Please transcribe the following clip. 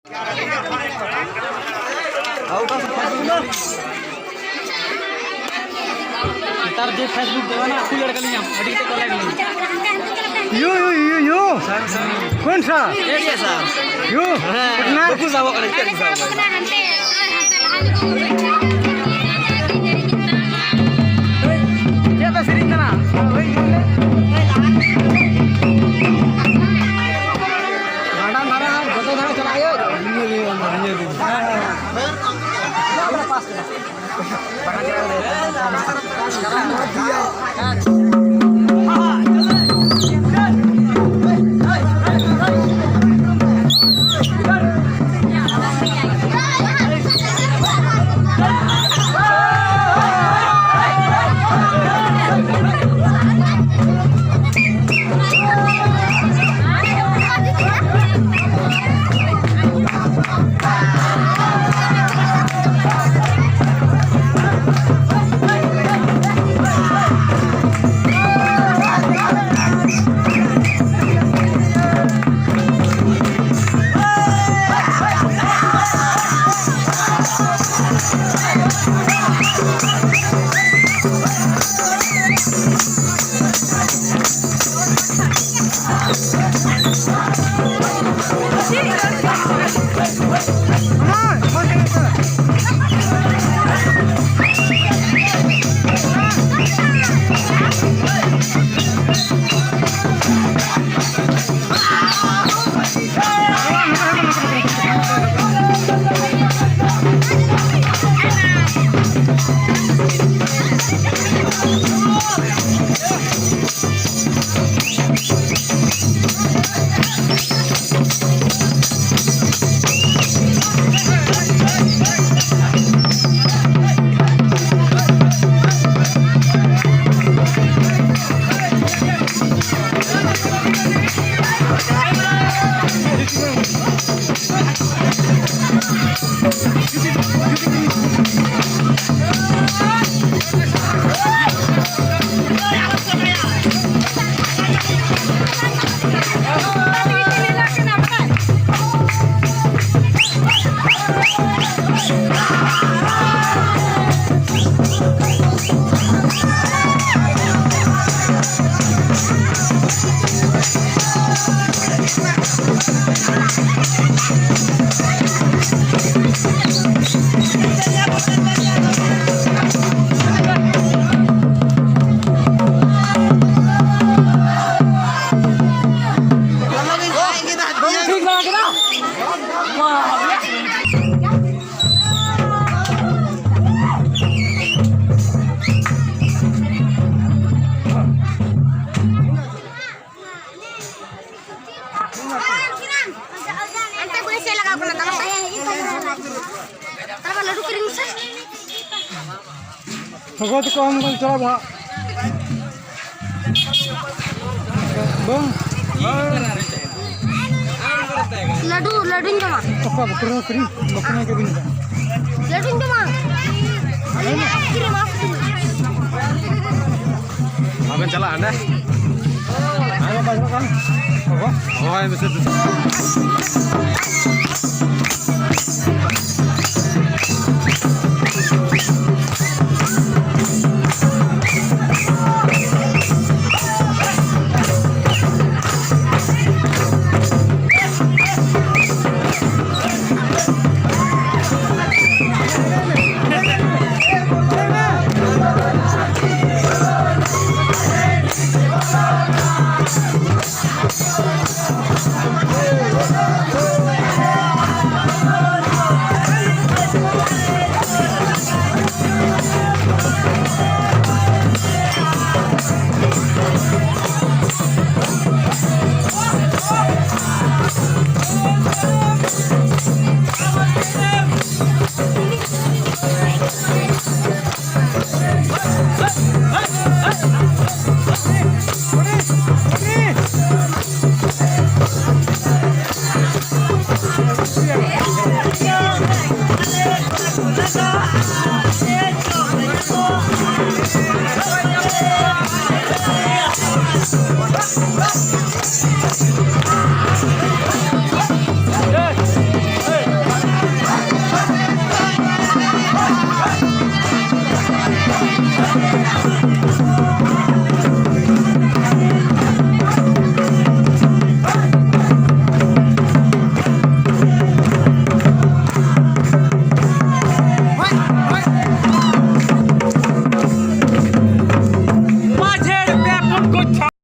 तार जे फेसबुक देवा ना फुल लड़का लिया अड़ी ते कॉल लगी यो कौन सा ये सा यो कितना बकु जावो करे ये तो सिरिंग ना वही गाड़ा मारा जतो धारा चलायो भगवत को हम चला भा बम लड्डू लड्डू जमा पक्का बकरा फ्री बकरा के बिन लड्डू जमा अबे चला अंडा आयो बाजू kan oh bisa Thank you.